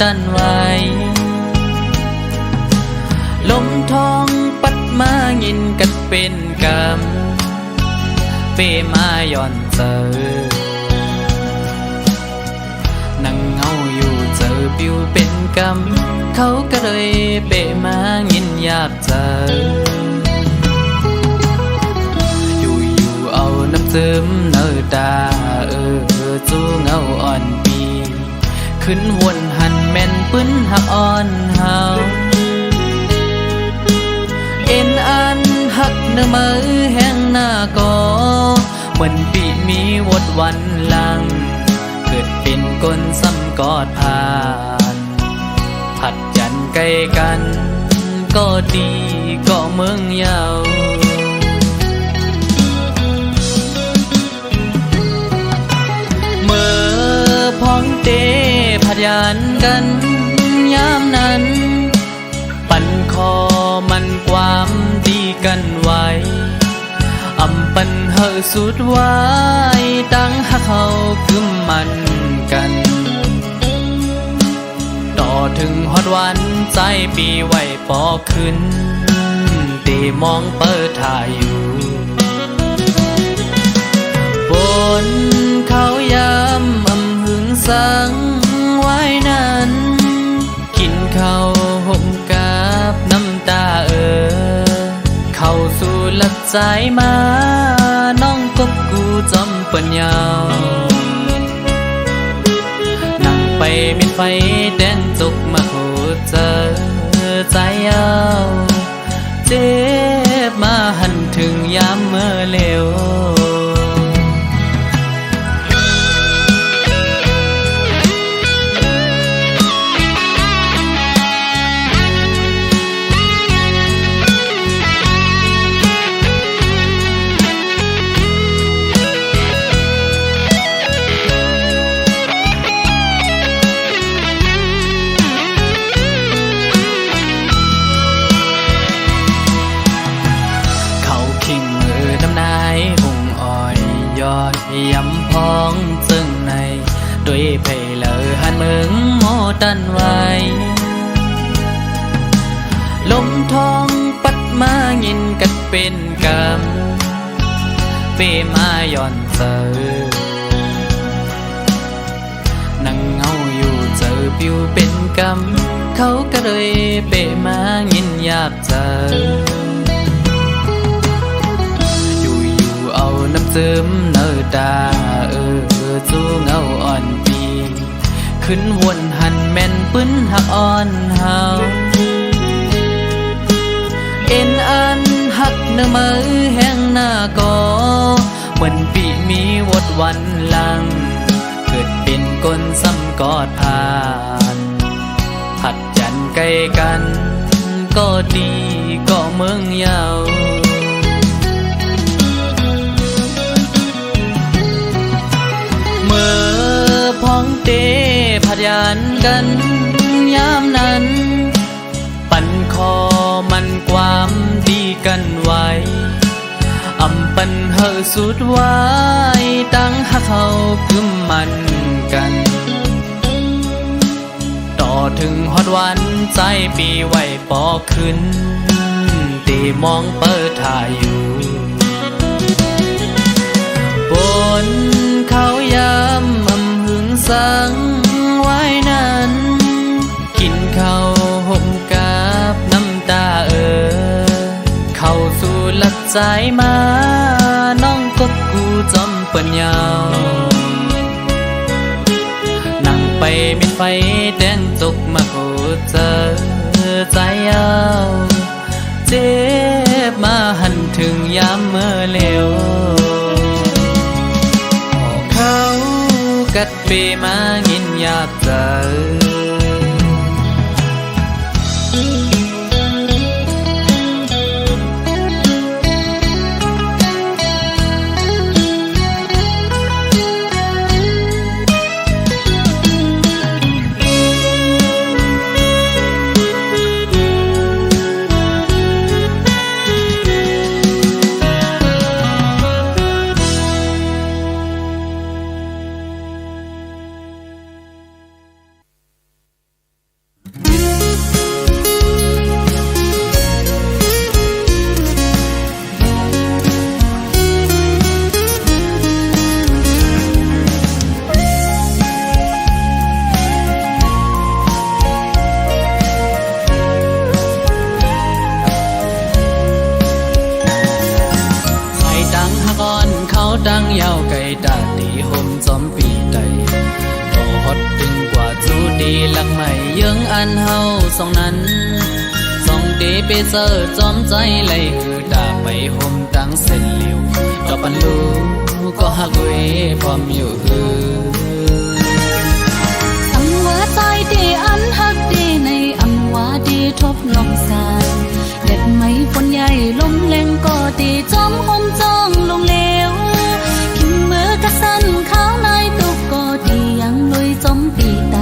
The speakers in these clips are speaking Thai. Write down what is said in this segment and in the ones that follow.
ตันไว้ลมทองปัดมายินกัดเป็นกำเปมาย่อนเจอนั่งเงาอยู่เจอปิวเป็นกำเขาก็เลยเปมายินอยากเจออยู่เอาน้ำซึมเนื้อตาจูเงาอ่อนปีขึ้นวนหันแม่นปื้นหักอ่อนเฮาเอ็นอันหักเนื้อมือแห้งหน้าก็เหมือนปีมีวดวันหลังเกิดเป็นก้นซ้ำกอดผ่านผัดยันใกล้กันก็ดีก็เมืองเยาเมื่อพ้องเตผัดยันกันยามนั้นปั่นคอมันความดีกันไว้อำปันเฮอสุดไว้ตั้งหักเขาคือมันกันต่อถึงฮอดวันใจปีไว้ปอขึ้นตีมองเปิดถ่ายอยู่บนเขายำอำหึงสังไว้นั้นกินข้าวห่มกับน้ำตาเข้าสู่หลักใจมาน้องกบกูจำปัญญานั่งไปมีไฟแดงจุกมาโคเจอใจเอาเจ็บมาหันถึงยามเมื่อเลวยำพองซึ่งในด้วยเพลเลอหันเมืองโมตันไว้ลมทองปัดมายินกัดเป็นกำเปมาย่อนเจอนั่งเงาอยู่เจอปิวเป็นกำเขาก็เลยเปมายินอยากเจอเอาน้ำซึมเนื้อตาจูเงาอ่อนปีขึ้นวนหันแม่นปื้นหักอ่อนเฮาเอ็นอันหักเนื้อมือแห้งหน้าก็เหมือนปีมีวดวันหลังเกิดเป็นก้นซ้ำกอดผ่านผัดยันใกล้กันก็ดีก็เมืองเยาเมื่อพ้องเตผัดยันกันยามนั้นปั่นคอมันความดีกันไว้อำปันเฮอสุดไว้ตั้งหักเขาคือมันกันต่อถึงฮอดวันใจปีไว้ปอขึ้นตีมองเปิดถ่ายอยู่บนเขายำอำหึงสังไว้นั้นกินข้าวห่มกับน้ำตาเข้าสู่หลักใจมาน้องกบกูจำปัญญานั่งไปมีไฟแดงจุกมาโคเจอใจเอาเจ็บมาหันถึงยามเมื่อเลวกัดเปมายินอยากเจอ เจอจอมใจเลยคือด่าไปห่มตั้งเส้นเหลียวต่อปันลูก็หักเวพร้อมอยู่ฮืออำว่าใจดีอันหักดีในอำว่าดีทบลองสายเด็ดไม่ฝนใหญ่ลมแรงก็ดีจอมห่มจ้องลงเลวขิมมือกระสันข้าวในตุกก็ดียังลุยจอมปีไต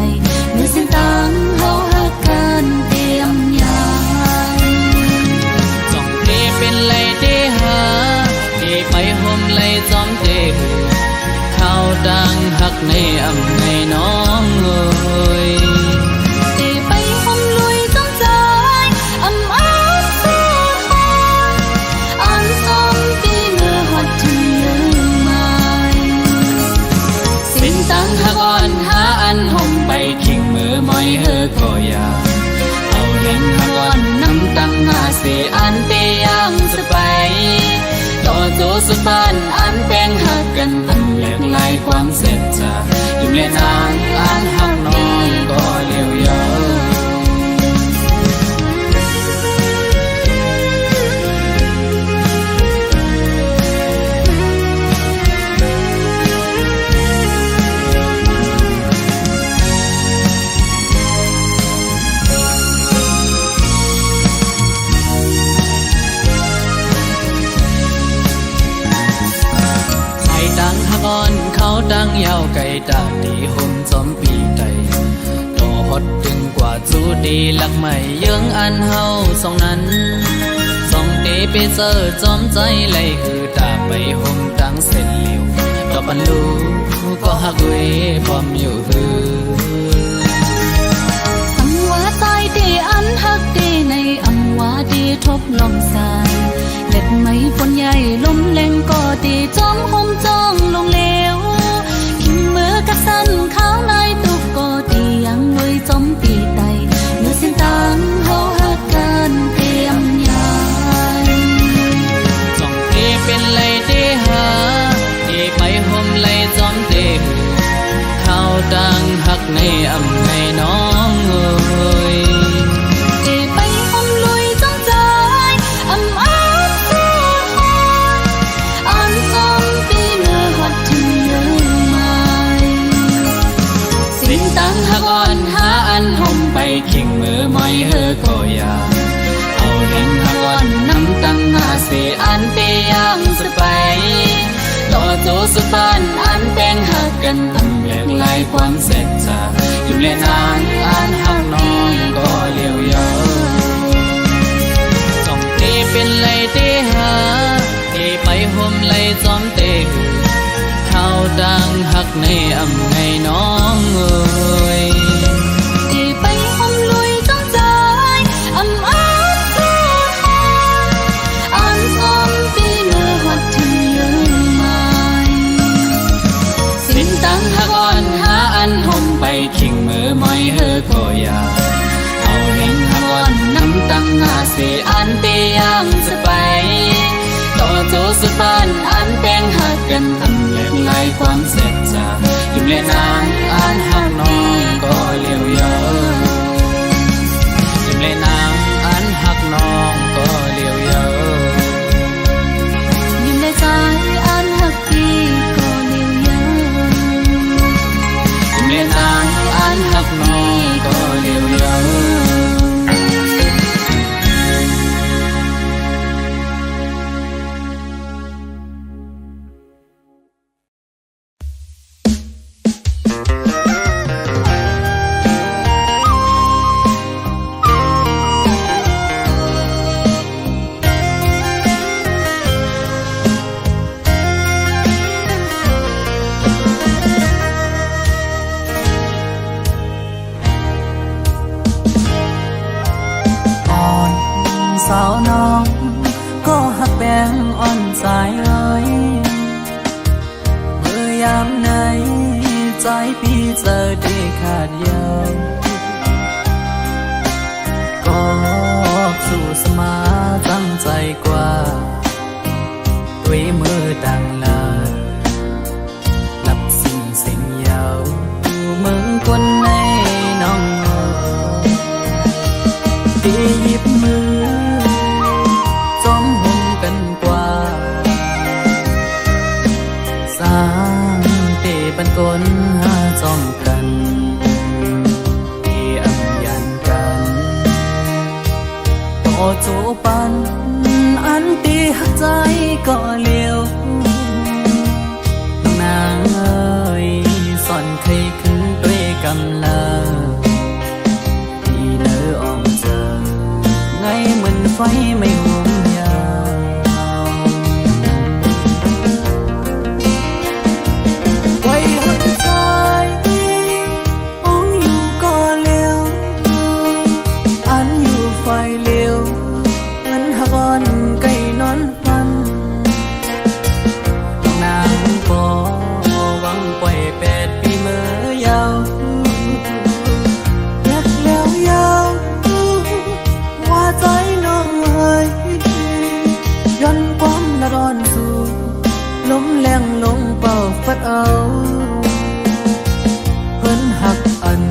เมื่อสิ้นตังเฮาหักกันเตรียมยางจ้องเทเป็นไรเดหาดีไปห่มไรจอมเตข้าวดังหักในอำในน้องเอ้ยดีไปห่มลุยจอมใจอำอ้อนเสียหายอันซ้ำปีเมื่อหัดถึงลืมไม่สิ้นตังหักอ่อนหาอันห่มไปทิ้งมือมอยเฮอก็อยากเอาเห็นหักอ่อนน้ำตังหาเสียอันเตียงสบายต่อจูสุพานอันเป็นหักกันตั้งแหลกลายความเสร็จจากอยู่เล่นนางอันหักน้องก็เลี้ยวยาวเขาดังยาวไกลตาดีห่มจอมปีไตโตฮดถึงกว่าจูดีหลักใหม่เยื้องอันเฮาสองนั้นสองเตไปเจอจอมใจเลยคือตาไปห่มตั้งเส้นเหลียวต่อปันลูก็หักเวพร้อมอยู่ฮืออำว่าใจดีอันหักดีในอำว่าดีทบลองสายเล็ดไม่ฝนใหญ่ลมแรงก็ดีจอมห่มจ้องลงเลวขิมมือกระสันข้าวในตุกก็ดียังลุยจอมปีไตเมื่อสิ้นตังเฮาหักกันเตรียมยายจ้องเทเป็นไรเดหาดีไปห่มไรจอมเตข้าวดังหักในอำในน้องเอ้ยดีไปห่มลุยจอมใจอำอ้อนเสียหายอันซ้ำปีเมื่อหัดถึงลืมไม่สิ้นตังหักอ่อนหาอันห่มไปทิ้งมือมอยเฮอก็อยากเอาเห็นหักอ่อนน้ำตังหาเสียอันเตียงสบายต่อจูสุพานอันเป็นหักกันตั้งแหลกลายความเสร็จจากอยู่เล่นนางอันหักน้องก็เลี้ยวยาวจ้องเตเป็นไรเตหาเตไปห่มไรจอมเตข้าวดังหักในอำในน้องเอ้ยดีไปห่มลุยจอมใจอำอ้อนเสียหายอันซ้ำปีเมื่อหัดถึงลืมไม่สิ้นตังหักอ่อนหาอันห่มไปทิ้งมือมอยเฮอก็อยากเอาเห็นหักอ่อนน้ำตังหาเสียอันเตียงสบายต่อจูสุพานอันเป็นหักกันตั้งแหลกลายความเสร็จจากอยู่เล่นนางอันหักน้องก็เลี้ยวยาวอยู่เล่นนางอันหักน้องก็เลี้ยวยาวยิ้มในใจอันหักพี่ก็เลี้ยวยาวอยู่เล่นนางอันหักน้องก็เลี้ยวยาวสาวน้องก็หักแบงอ่อนสายเอ้ยเมื่อยามไหนใจพี่เจอได้ขาดเยาวก็สู้สมาตั้งใจกว่าด้วยมือดังลาลับสิ่งยาวมึงคนในน้องที่หยิบมือ กันกว่าสร้างเตปันกลหาจอมกันที่อำยันกันต่อโจปันอันตีหักใจก็เลี้ยวนางเอ้ยสอนใครขึ้นด้วยกำลังที่เนื้ออ่อมเจอไงเหมือนไฟไม่ห่วงยาวไว้หักใจองอยู่ก็เลี้ยวอันอยู่ไฟเลี้ยวมันหักอ่อนไก่นอนฟันนางปอหวังปล่อย8 ปีเมื่อยาวอยากแล้วยาวว่าใจน้องเอ้ยย้อนความละร้อนสู่ลมแรงลงเป่าฟัดเอาเพิ่นหักอัน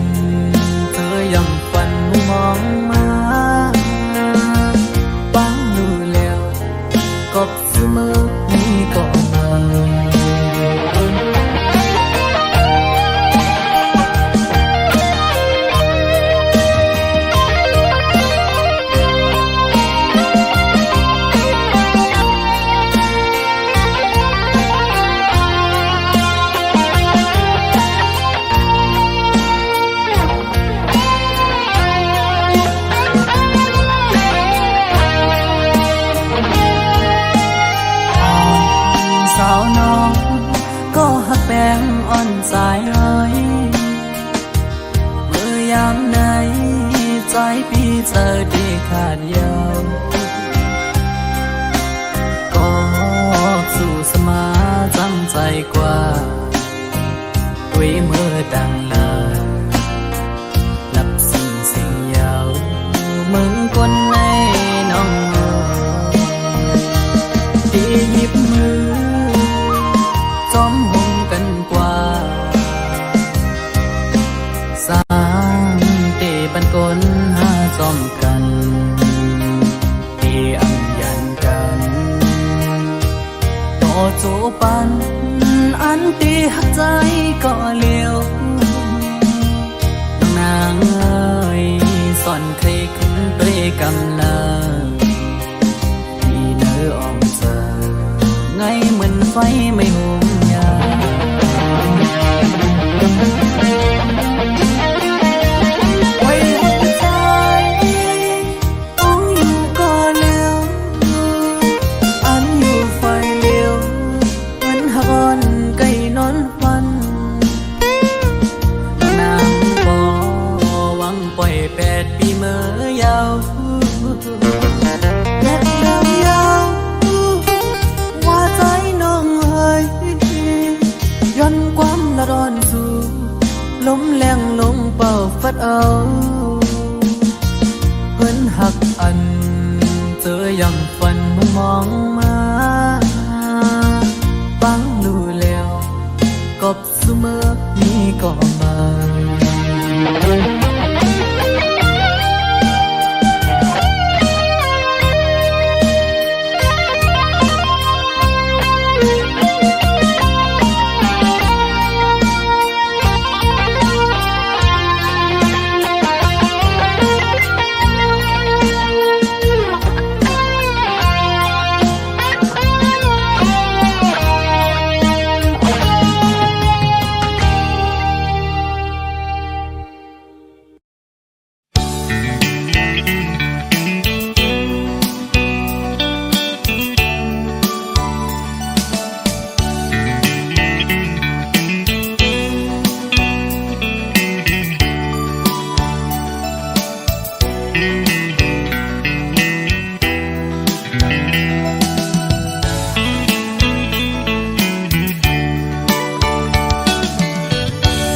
เธอยำฝันมองมาปังดูแล้วกบเสมอนี่ก็มาสาวน้องก็หักแป้งอ่อนสายเอ้ยเมื่อยามไหนใจพี่เจอที่ขาดยาวก็สู่สมาจังใจกว่าด้วยมือดังลานับสิ่งยาวมึงคนในน้องที่หยิบมือจอมหงกันกว่าสร้างเตปันกลหาจอมกันที่อำยันกันต่อโจปันอันตีหักใจก็เลี้ยวนางเอ้ยสอนใครขึ้นด้วยกำลังที่เนื้ออ่อมเจอไงเหมือนไฟไม่ห่วงยาไว้หัวใจต้องอยู่ก็เลี้ยวอันอยู่ไฟเลี้ยวเหมือนหักอ่อนไก่นอนฟันนางปอหวังปล่อย8 ปีเมื่อยาวอยากยาวว่าใจน้องเอ้ยย้อนความละร้อนสู่ลมแรงลงเป่าฟัดเอาเพิ่นหักอันเจอยำฝันมองมาฟังดูแล้วกบเสมอนี่ก็มา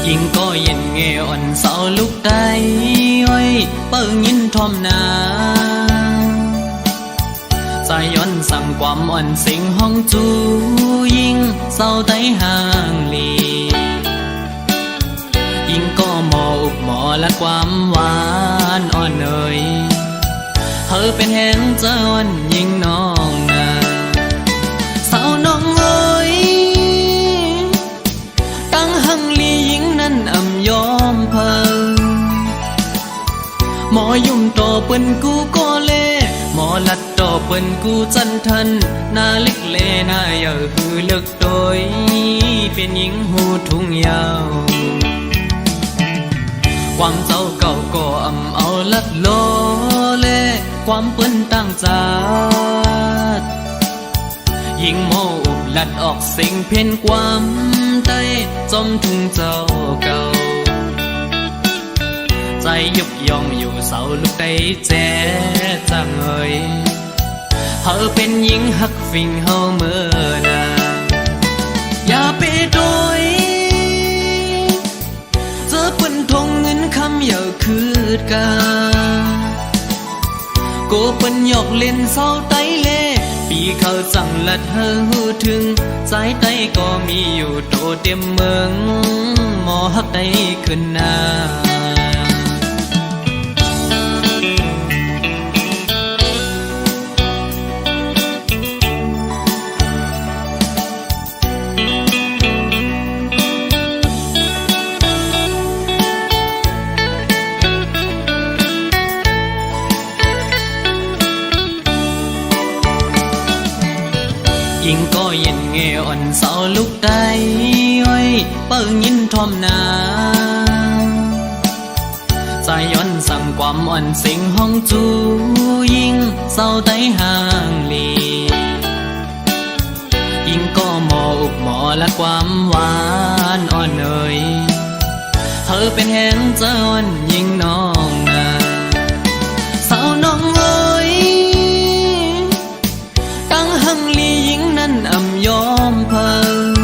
ยิ่งก็เย็นเงอ่อนเสาลุกได้อ้อยเปิ้งยินทอมนาสายย้อนสั่งความอ่อนสิงห้องจูยิ่งเศร้าไตห่างลียิ่งก็หมออุบหมอและความหวานอ่อนเอ่ยเธอเป็นแห่งเจ้าอ่อนยิ่งน้องนา ปิ้นกูจันทันนาเล็กเลนาเยาหือเลิกโดยเป็นหญิงหูทุ่งยาวความเจ้าเก่าก็อำเอาลัดโลเลความเปิ้นตั้งจาดยิงโมอุบลัดออกสิ่งเพ่นความใต้จมทุ่งเจ้าเก่าใจยุบยองอยู่เสาลูกได้แจ๊จังเอ่ยเธอเป็นหญิงหักฟิงเฮาเมื่อนาอย่าไปโดยเจอเปิ้นทงเงินคำอย่าคืดกาโกเปิ้นหยอกเล่นเศร้าไตเล่ปีเขาจังลัดเฮอหูถึงสายไตก็มีอยู่โตเต็มเมืองหมอหักได้ขึ้นหน้ายิงก็เย็นเงอ่อนเสาลูกได้ไว้เปิ้งยินทอมนาใจย้อนสั่งความอ่อนสิงห้องจูยิงเศร้าได้ห่างลียิงก็หมออุกหมอและความหวานอ่อนเอ่ยเธอเป็นแหงเจ้าอ่อนยิงน้องนาเศร้าน้องเอ่ยตั้งหังลียิงนั้นอ่ำยอมเพิ่ง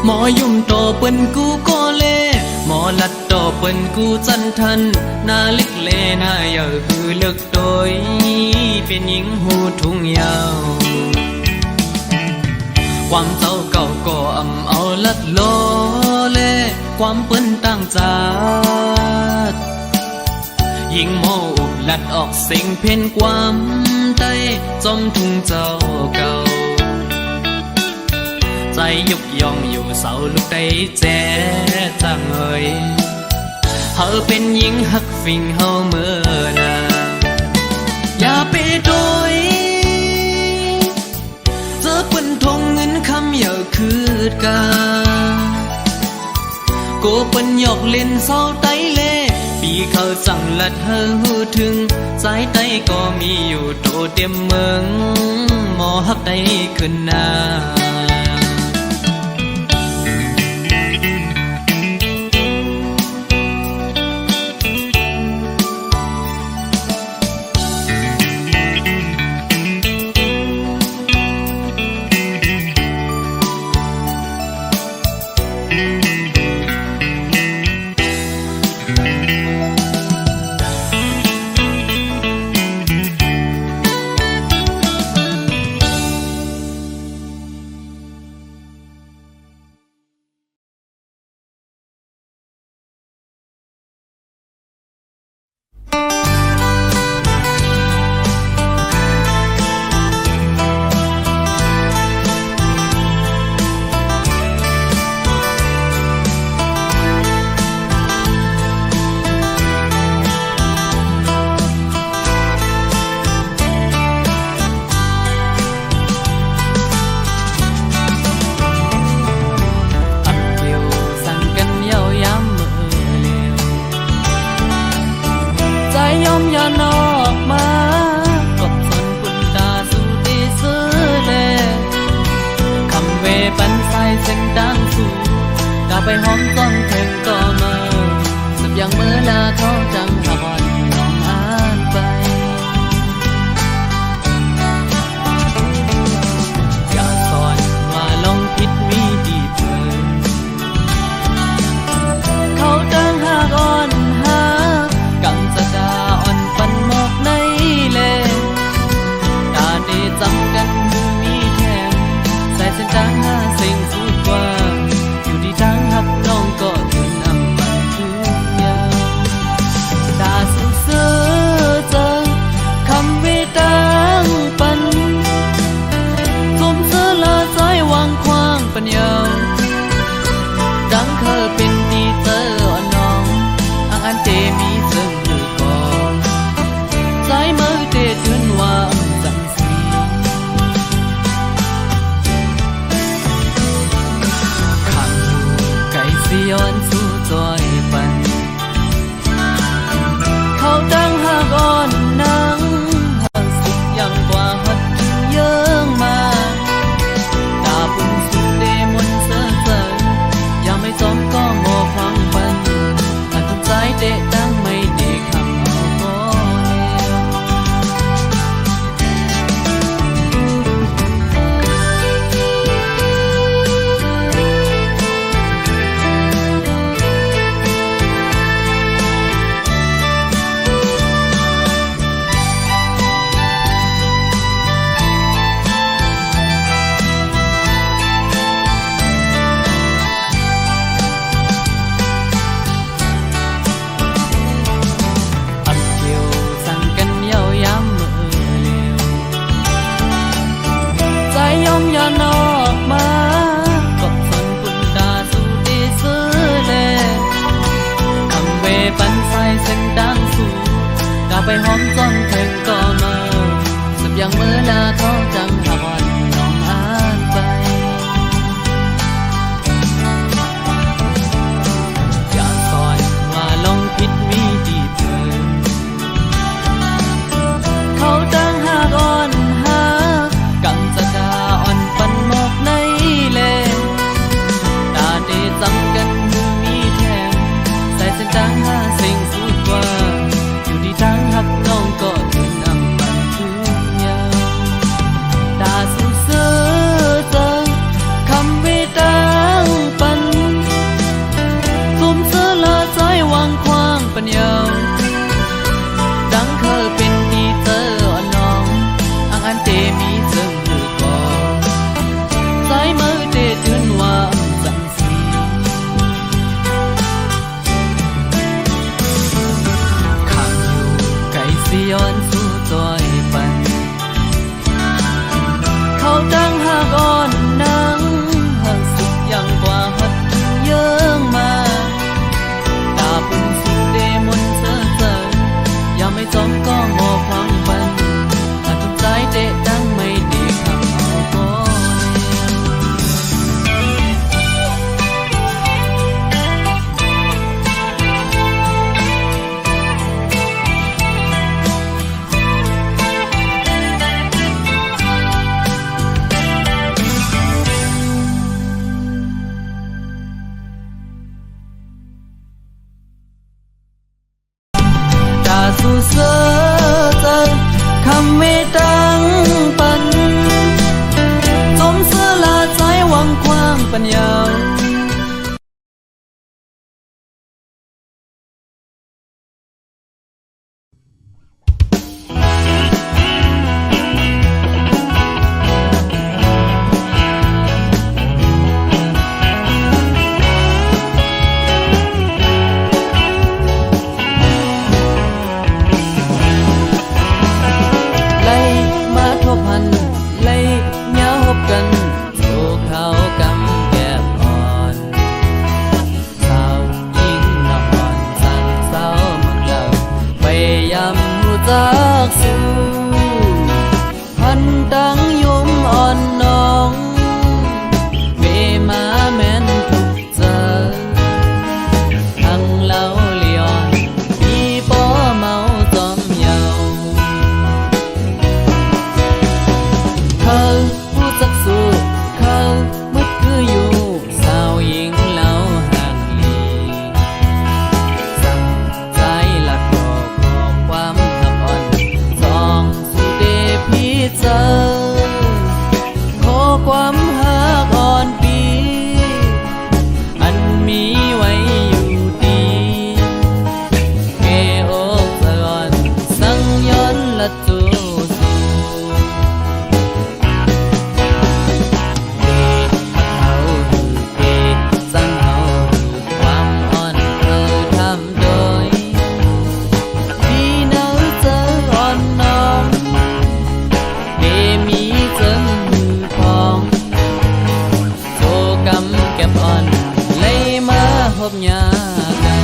หมอยุ่มโตเปิ้นกูก็เล่หมอลัดโตเปิ้นกูจันทันนาเล็กเลนาเยาหือเลิกโดยเป็นหญิงหูทุ่งยาวความเจ้าเก่าก็อำเอาลัดโลเลความเปิ้นตั้งจาดยิงโมอุบลัดออกสิ่งเพ่นความใต้จมทุ่งเจ้าเก่าใจยุบยองอยู่เสาลูกได้แจ๊จังเอ่ยเธอเป็นหญิงหักฟิงเฮาเมื่อนาอย่าไปโดยเจอเปิ้นทงเงินคำอย่าคืดกาโกเปิ้นหยอกเล่นเศร้าไตเล่ปีเขาสั่งลัดเฮอหูถึงสายไตก็มีอยู่โตเต็มเมืองหมอหักได้ขึ้นหน้าไปหอมต้นเถิงก็มาสับอย่างเมื่อลาเขาจังหาบอนน้องอ่านไปอย่าสอนว่าลองผิดมีดีเพิ่นเขาตั้งหากอ่อนหากังจะดาอ่อนปันหมอกในเลตาได้จำกันมีแทงใส่เส้นทางหาสิ่งสุดกว่าอยู่ที่ทางหักน้อง อมอย่านอกมาก็สนบุญตาสู่ดีซื้อเลคำเวปันไฟเส้นดังสู่กาไปหอมจนถึงก็มาสับยังมือลาเขาจังหอนน้องอ่านไปอย่าซอยว่าลงผิดวิธีเพิ่นเขาตั้งหากอ่อนหากังจะดาอ่อนปันหมอกในเลตาเดจำกันมีแทงใส่เส้นดังหาสิ่งสุดกว่าอยู่ที่ทางหักน้องก็ถึงอำปันถึงยาวตาสู้เสือเจอคำวิตังปันซุ่มเสือละใจวางควางปัญญาดังเคยเป็นดีเจออ่อนน้องอังอันเตมีเจิงหรือก่อสายมือเตถึงว่าสังสีข้างอยู่ไก่สิย้อนสู่จอยปันเขาตั้งหากอ่อนนังหักสุดยังกว่าหัดเยื่องมาตาปุ่นสุดเดมนเสือเจออย่าไม่จอมก็งอความปันอาจทุกใจเตะดังไม่ดีคำเอาก็ตาสู่เสือเจอคำไม่ดังปันจมเสือลาใจหวังควางปัญญาไล่มาทบพันไล่เงาหบกันสู่เขากำแก็บอ่อนสาวยิ่งนอนสั่งเศร้ามันเล่าไปยำรู้จักสู่พันดังยุมอ่อนน้องเวมาแม่นทุกเจอทั้งเล่าเลียนปีป้อเมาจอมเยาเขาผู้จักสู้เขามืดคืออยู่สาวหญิงเล่าห่างลีสั่งใจละก็ขอความหักอ่อนสองสู่เดพี่เจอขอความหักอ่อนปีอันมีไว้อยู่ดีเกอกสะอ่อนสั่งย้อนละจูสู่เกเฮาคือเกสั่งเฮาคือความอ่อนเธอทำโดยพี่เนาเจออ่อนน้องเกมีเจิงมือพองโซกำเก็บอ่อนเลยมาพบยากัน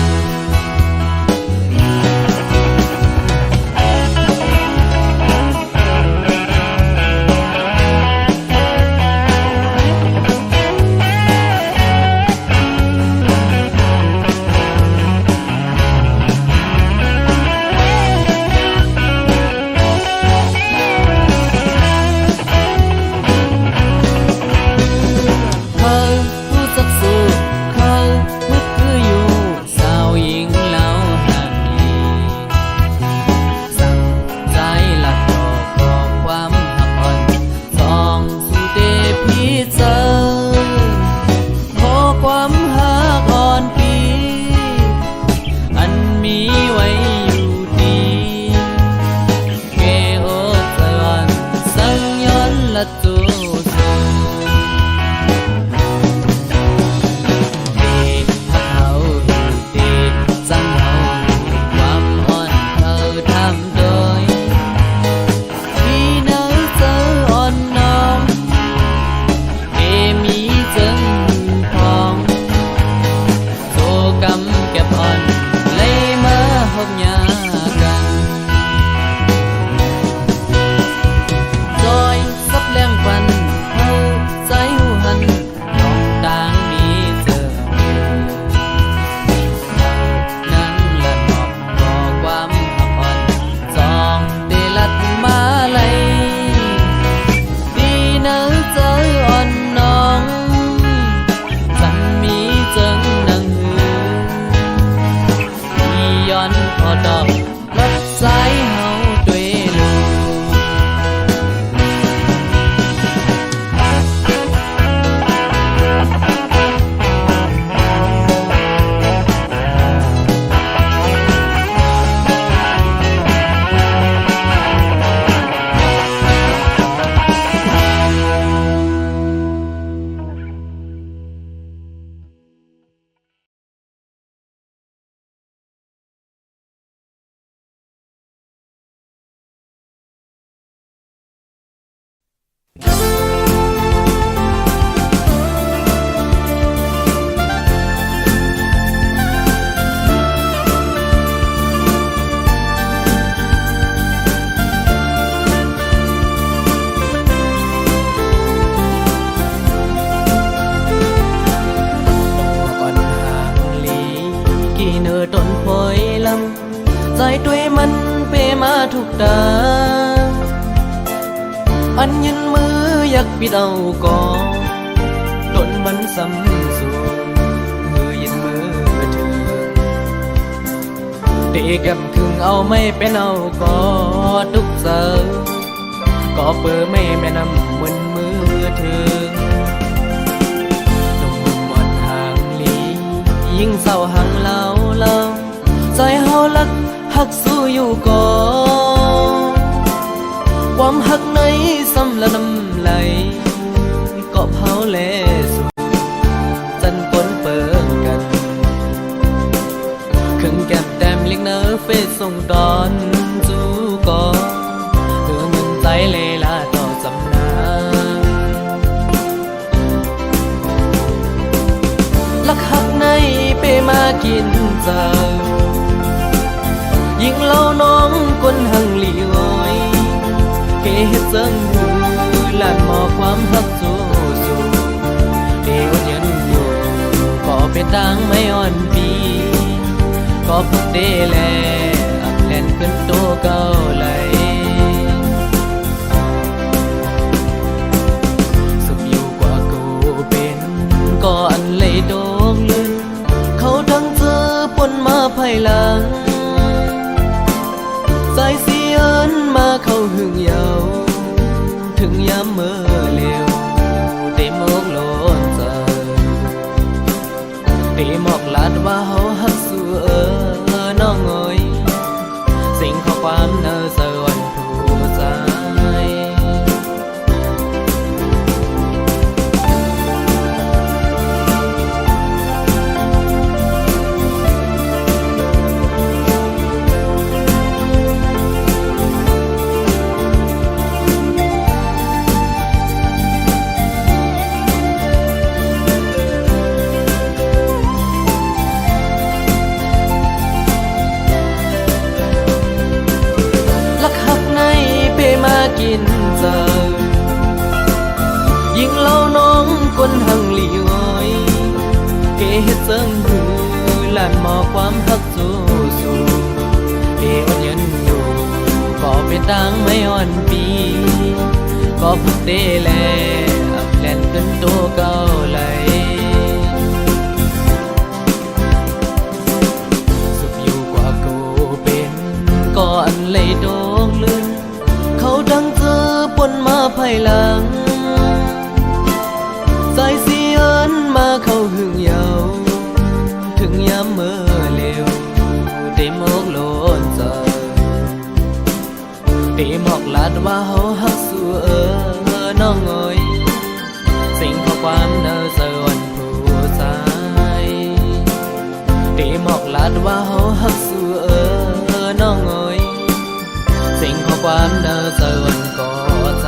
เขาผู้จักสู้เขามืดคืออยู่ มาทุกตาอันยืนมืออยากปิดเอาก่อนต้นมันสำสูงมือยืนมือถึงเด็กกับคึงเอาไม่เป็นเอาก่อทุกเสาก็เปิดไม่แม่นำมึนมือถึงหนุ่มหมดห่างลียิ่งเศร้าห่างเล่าใจเฮาลักหักสู้อยู่ก่อนความหักในซ้ำละน้ำไหลก็เผาแลสู่จันปนเปิงกันครึ่งแก้มแต้มเล็กเนอเฟซส่งตอนจูก่อนมึงใจเลลาต่อสำนักลักหักในเปมากินเจ้ายิ่งเล่าน้องคนหังหลีอ้อยเกเฮ็ดจังหูหลานหมอความหักสู้เดวยันอยู่ก็เป็นดังไม่อ่อนปีก็พุกเดแลอักแลนขึ้นโตเก่าไหลสุขอยู่กว่ากูเป็นก็อันเลยโดงลึกเขาทั้งเจอปนมาภายหลังสายเสียนมาเข้าหึงเยาถึงยามเมื่อเร็วเต็มอกโลนใจเต็มอกลาดว่าเฮาหักสู้น้องเอ๋ยสิ่งข้อความเนอสวรรค์ผู้ใจกินเจ้ายิ่งเล่าน้องคนหังหลีอ้อยเกเฮ็ดจังหูหลานหมอความหักสู้เดวันยันอยู่ก็เป็นดังไม่อ่อนปีก็พุกเดแลอักแลนขึ้นโตเก่าไหลสุขอยู่กว่ากูเป็นก็อันเลยโดงลื่นเขาดังเจอปนมาภายหลังสายเสียนมาเข้าหึงเยาถึงยามเมื่อเร็วเต็มอกโลนใจเต็มอกลาดว่าเฮาหักสู้น้องเอ๋ยสิ่งข้อความเนอสวรรค์ผู้ใจเต็มอกลาดว่าเฮาหักสู้น้องเอ๋ยสิ่งข้อความเนอสวรรค์ก็ใจ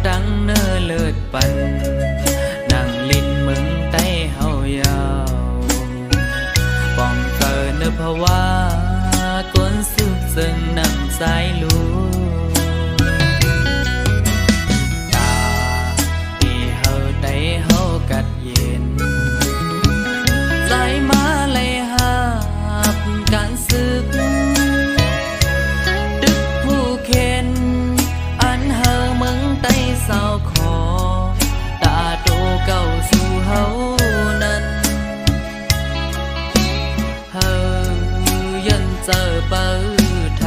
ดังเนื้อเลิศปันนั่งลิ้นมึงใต้เฮายาวป้องเกินเนื้อภาวะก้นสุดซึ่งนำสายลูตาที่เฮาได้เฮากัดเย็นใจมาเลยหับการศึกดึกผู้เข็นอันเฮามึงใต้เศร้าคอตาโตเก่าสู่เฮานั้นเฮายันเจอเปิดท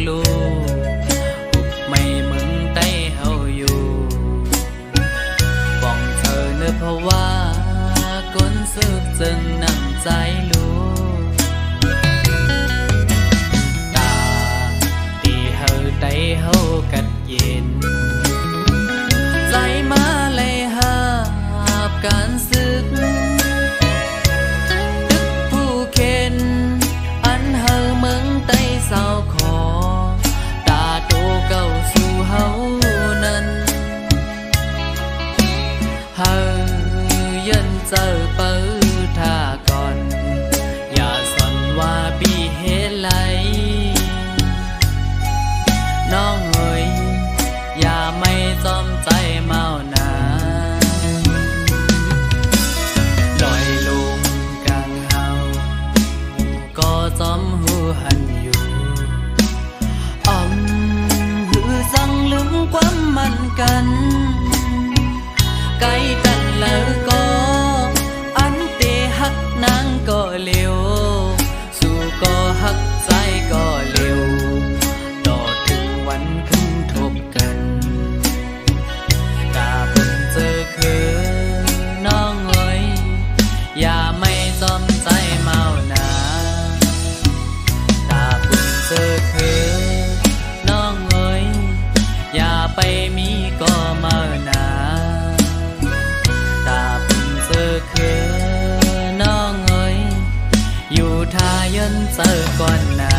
ลูหุบไม่มึงใต้เฮาอยู่ป้องเธอเนื้อเพราะว่าก้นซึกจึงนั่งใจลูตาตีเฮาได้เฮากัดเย็นใจมาเลยหาบการซึกตึกผู้เข็นอันเฮาเมืองใต้เศร้าขอตาโตเก่าสู่เฮานั้นเฮายันเจอเปิดท่าก่อนอย่าสนว่าปีเฮไหลน้องเอ๋ยอย่าไม่จอมใจเมานาลอยลงกลางเฮาก็จอมหูหันอยู่หือสั่งลืมความมันกันไกลกันแล้วก็อันเตหักนางก็เร็วสู่ก็หักใจก็เร็วต่อถึงวันขึ้นทบกันกาเพิ่งเจอคือน้องเอ๋ยอย่าไม่จอมใจเมานาตาเพิ่งเจอคือน้องเอ๋ยอย่าไปมีก็เมานาตาเพิ่งเจอคือน้องเอ๋ยอยู่ทายันเจอก่อนนา